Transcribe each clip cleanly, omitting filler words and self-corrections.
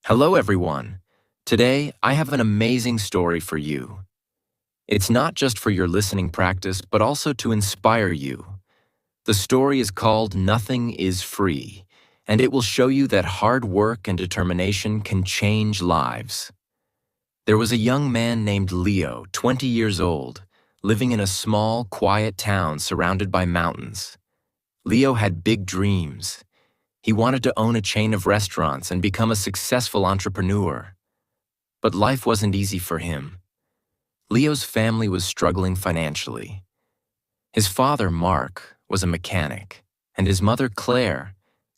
Hello, everyone. Today, I have an amazing story for you. It's not just for your listening practice, but also to inspire you. The story is called Nothing is Free, and it will show you that hard work and determination can change lives. There was a young man named Leo, 20 years old, living in a small, quiet town surrounded by mountains. Leo had big dreams. He wanted to own a chain of restaurants and become a successful entrepreneur. But life wasn't easy for him. Leo's family was struggling financially. His father, Mark, was a mechanic, and his mother, Claire,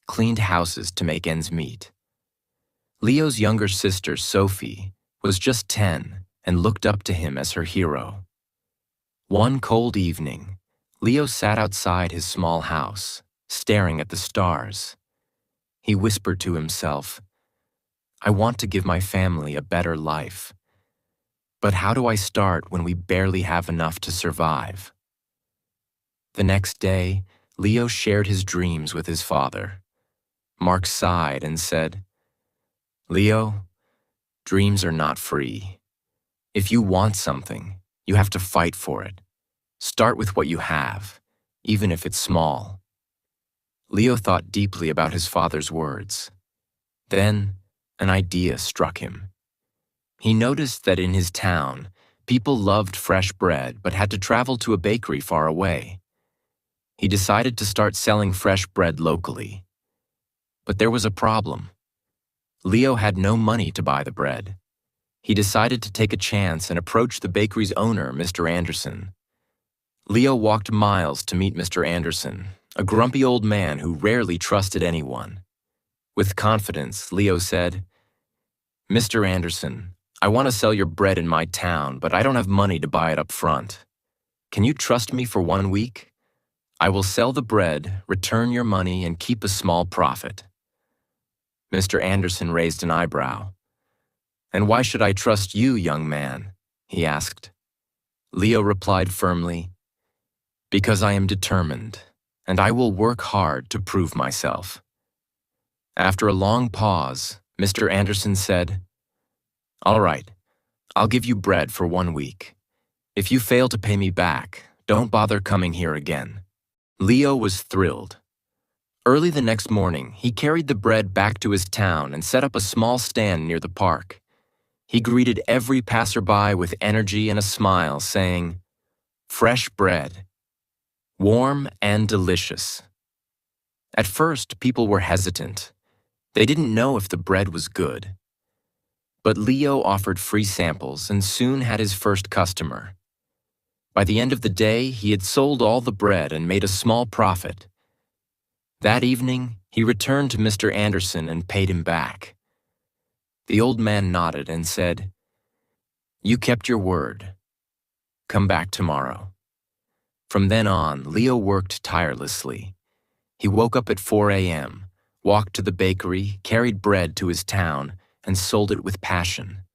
cleaned houses to make ends meet. Leo's younger sister, Sophie, was just 10 and looked up to him as her hero. One cold evening, Leo sat outside his small house, staring at the stars. He whispered to himself, "I want to give my family a better life. But how do I start when we barely have enough to survive?" The next day, Leo shared his dreams with his father. Mark sighed and said, "Leo, dreams are not free. If you want something, you have to fight for it. Start with what you have, even if it's small." Leo thought deeply about his father's words. Then, an idea struck him. He noticed that in his town, people loved fresh bread but had to travel to a bakery far away. He decided to start selling fresh bread locally. But there was a problem. Leo had no money to buy the bread. He decided to take a chance and approach the bakery's owner, Mr. Anderson. Leo walked miles to meet Mr. Anderson, a grumpy old man who rarely trusted anyone. With confidence, Leo said, "Mr. Anderson, I want to sell your bread in my town, but I don't have money to buy it up front. Can you trust me for 1 week? I will sell the bread, return your money, and keep a small profit." Mr. Anderson raised an eyebrow. "And why should I trust you, young man?" he asked. Leo replied firmly, "Because I am determined, and I will work hard to prove myself." After a long pause, Mr. Anderson said, "All right, I'll give you bread for 1 week. If you fail to pay me back, don't bother coming here again." Leo was thrilled. Early the next morning, he carried the bread back to his town and set up a small stand near the park. He greeted every passerby with energy and a smile, saying, "Fresh bread, warm and delicious." At first, people were hesitant. They didn't know if the bread was good. But Leo offered free samples and soon had his first customer. By the end of the day, he had sold all the bread and made a small profit. That evening, he returned to Mr. Anderson and paid him back. The old man nodded and said, "You kept your word. Come back tomorrow." From then on, Leo worked tirelessly. He woke up at 4 a.m., walked to the bakery, carried bread to his town, and sold it with passion.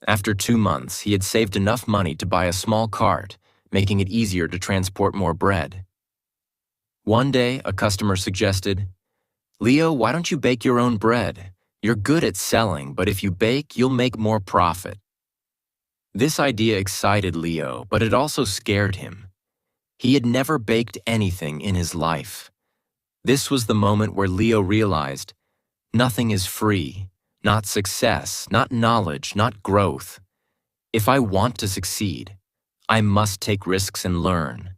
After 2 months, he had saved enough money to buy a small cart, making it easier to transport more bread. One day, a customer suggested, "Leo, why don't you bake your own bread? You're good at selling, but if you bake, you'll make more profit." This idea excited Leo, but it also scared him. He had never baked anything in his life. This was the moment where Leo realized, nothing is free. Not success, not knowledge, not growth. If I want to succeed, I must take risks and learn.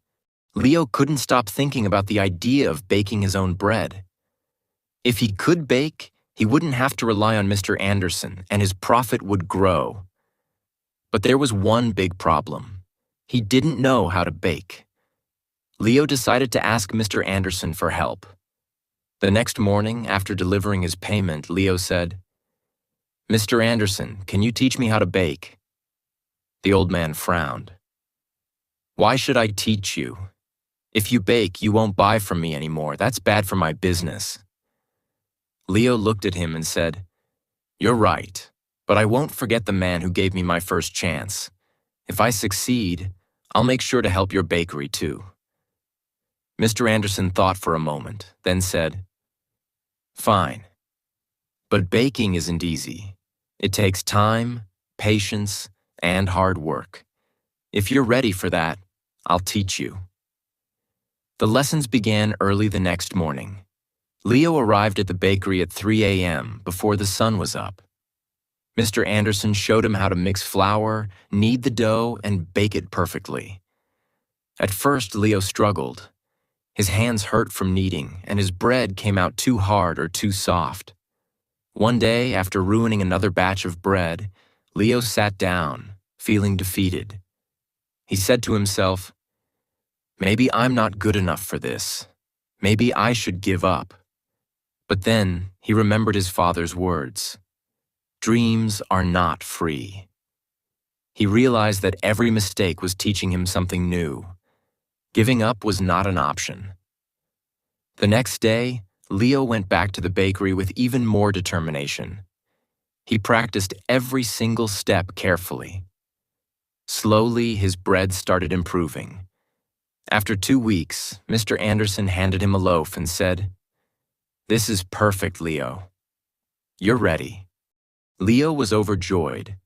Leo couldn't stop thinking about the idea of baking his own bread. If he could bake, he wouldn't have to rely on Mr. Anderson, and his profit would grow. But there was one big problem. He didn't know how to bake. Leo decided to ask Mr. Anderson for help. The next morning, after delivering his payment, Leo said, "Mr. Anderson, can you teach me how to bake?" The old man frowned. "Why should I teach you? If you bake, you won't buy from me anymore. That's bad for my business." Leo looked at him and said, "You're right, but I won't forget the man who gave me my first chance. If I succeed, I'll make sure to help your bakery too." Mr. Anderson thought for a moment, then said, "Fine. But baking isn't easy. It takes time, patience, and hard work. If you're ready for that, I'll teach you. The lessons began early the next morning. Leo arrived at the bakery at 3 a.m. before the sun was up. Mr. Anderson showed him how to mix flour, knead the dough, and bake it perfectly. At first, Leo struggled. His hands hurt from kneading, and his bread came out too hard or too soft. One day, after ruining another batch of bread, Leo sat down, feeling defeated. He said to himself, "Maybe I'm not good enough for this. Maybe I should give up." But then he remembered his father's words. Dreams are not free. He realized that every mistake was teaching him something new. Giving up was not an option. The next day, Leo went back to the bakery with even more determination. He practiced every single step carefully. Slowly, his bread started improving. After 2 weeks, Mr. Anderson handed him a loaf and said, "This is perfect, Leo. You're ready." Leo was overjoyed.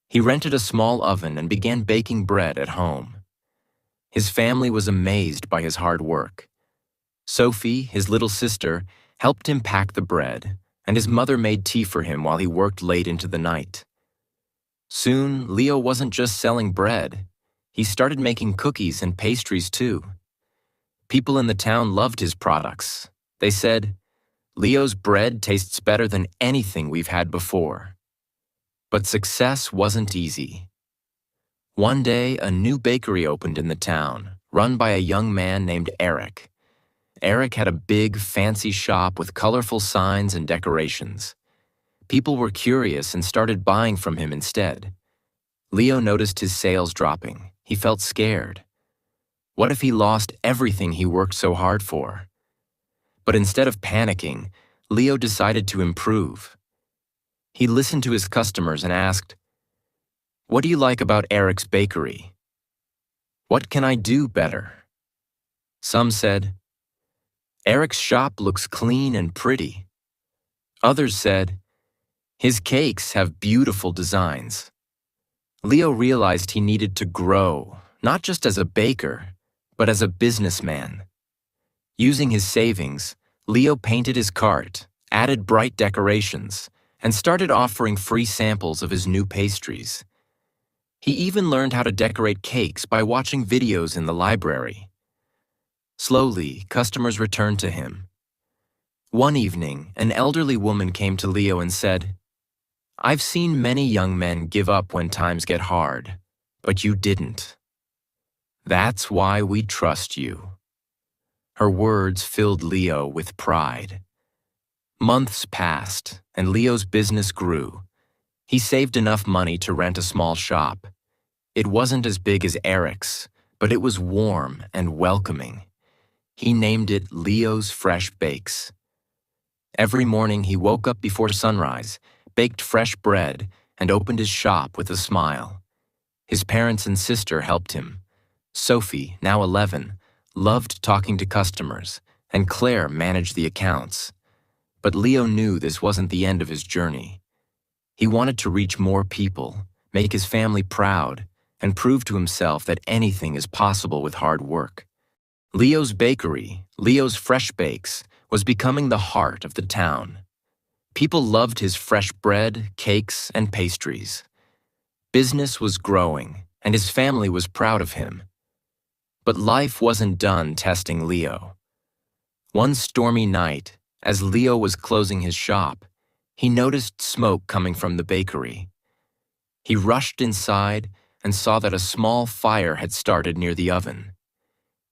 He rented a small oven and began baking bread at home. His family was amazed by his hard work. Sophie, his little sister, helped him pack the bread, and his mother made tea for him while he worked late into the night. Soon, Leo wasn't just selling bread. He started making cookies and pastries too. People in the town loved his products. They said, "Leo's bread tastes better than anything we've had before." But success wasn't easy. One day, a new bakery opened in the town, run by a young man named Eric. Eric had a big, fancy shop with colorful signs and decorations. People were curious and started buying from him instead. Leo noticed his sales dropping. He felt scared. What if he lost everything he worked so hard for? But instead of panicking, Leo decided to improve. He listened to his customers and asked, "What do you like about Eric's bakery? What can I do better?" Some said, "Eric's shop looks clean and pretty." Others said, "His cakes have beautiful designs." Leo realized he needed to grow, not just as a baker, but as a businessman. Using his savings, Leo painted his cart, added bright decorations, and started offering free samples of his new pastries. He even learned how to decorate cakes by watching videos in the library. Slowly, customers returned to him. One evening, an elderly woman came to Leo and said, "I've seen many young men give up when times get hard, but you didn't. That's why we trust you." Her words filled Leo with pride. Months passed, and Leo's business grew. He saved enough money to rent a small shop. It wasn't as big as Eric's, but it was warm and welcoming. He named it Leo's Fresh Bakes. Every morning he woke up before sunrise, baked fresh bread, and opened his shop with a smile. His parents and sister helped him. Sophie, now 11, loved talking to customers, and Claire managed the accounts. But Leo knew this wasn't the end of his journey. He wanted to reach more people, make his family proud, and prove to himself that anything is possible with hard work. Leo's bakery, Leo's Fresh Bakes, was becoming the heart of the town. People loved his fresh bread, cakes, and pastries. Business was growing, and his family was proud of him. But life wasn't done testing Leo. One stormy night, as Leo was closing his shop, he noticed smoke coming from the bakery. He rushed inside and saw that a small fire had started near the oven.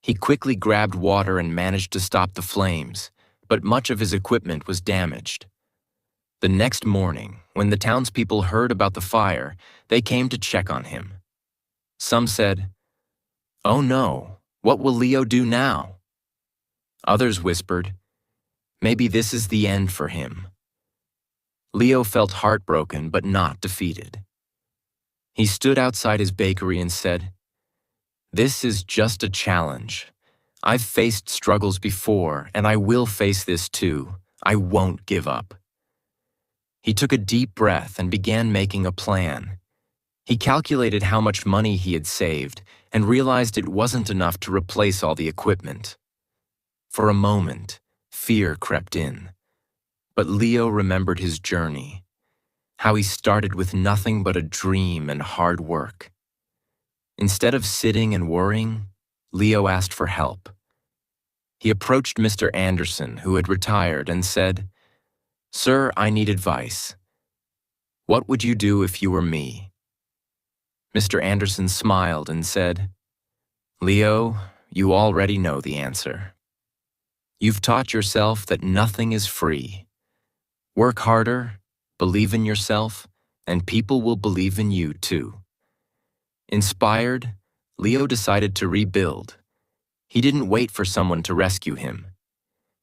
He quickly grabbed water and managed to stop the flames, but much of his equipment was damaged. The next morning, when the townspeople heard about the fire, they came to check on him. Some said, "Oh no, what will Leo do now?" Others whispered, "Maybe this is the end for him." Leo felt heartbroken but not defeated. He stood outside his bakery and said, "This is just a challenge. I've faced struggles before, and I will face this too. I won't give up." He took a deep breath and began making a plan. He calculated how much money he had saved and realized it wasn't enough to replace all the equipment. For a moment, fear crept in. But Leo remembered his journey, how he started with nothing but a dream and hard work. Instead of sitting and worrying, Leo asked for help. He approached Mr. Anderson, who had retired, and said, "Sir, I need advice. What would you do if you were me?" Mr. Anderson smiled and said, "Leo, you already know the answer. You've taught yourself that nothing is free. Work harder, believe in yourself, and people will believe in you too." Inspired, Leo decided to rebuild. He didn't wait for someone to rescue him.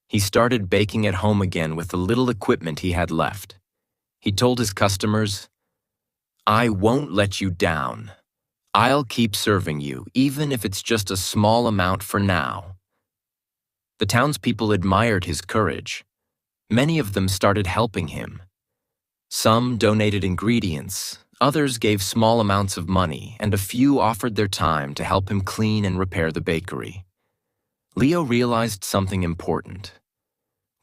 He started baking at home again with the little equipment he had left. He told his customers, "I won't let you down. I'll keep serving you, even if it's just a small amount for now." The townspeople admired his courage. Many of them started helping him. Some donated ingredients, others gave small amounts of money, and a few offered their time to help him clean and repair the bakery. Leo realized something important.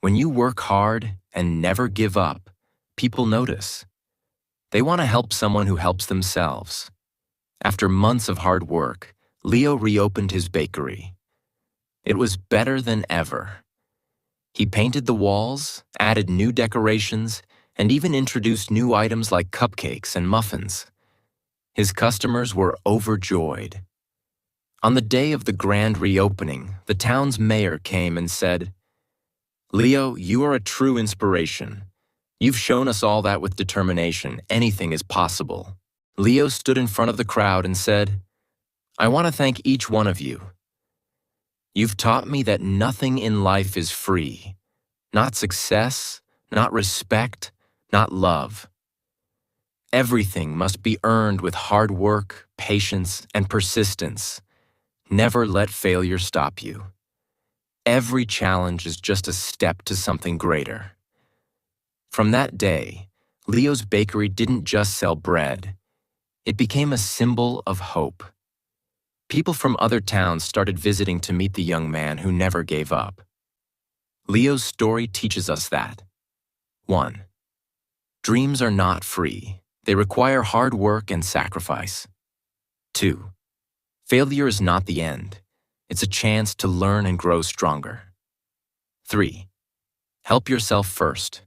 When you work hard and never give up, people notice. They want to help someone who helps themselves. After months of hard work, Leo reopened his bakery. It was better than ever. He painted the walls, added new decorations, and even introduced new items like cupcakes and muffins. His customers were overjoyed. On the day of the grand reopening, the town's mayor came and said, "Leo, you are a true inspiration. You've shown us all that with determination, anything is possible." Leo stood in front of the crowd and said, "I want to thank each one of you. You've taught me that nothing in life is free. Not success, not respect, not love. Everything must be earned with hard work, patience, and persistence. Never let failure stop you. Every challenge is just a step to something greater." From that day, Leo's bakery didn't just sell bread. It became a symbol of hope. People from other towns started visiting to meet the young man who never gave up. Leo's story teaches us that 1. Dreams are not free. They require hard work and sacrifice. 2. Failure is not the end. It's a chance to learn and grow stronger. 3. Help yourself first.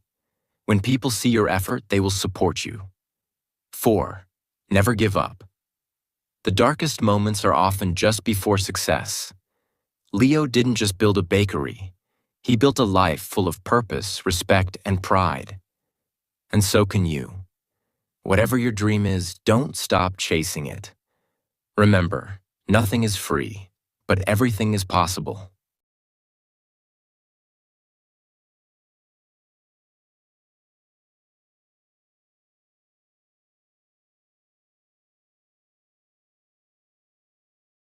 When people see your effort, they will support you. 4. Never give up. The darkest moments are often just before success. Leo didn't just build a bakery. He built a life full of purpose, respect, and pride. And so can you. Whatever your dream is, don't stop chasing it. Remember, nothing is free, but everything is possible.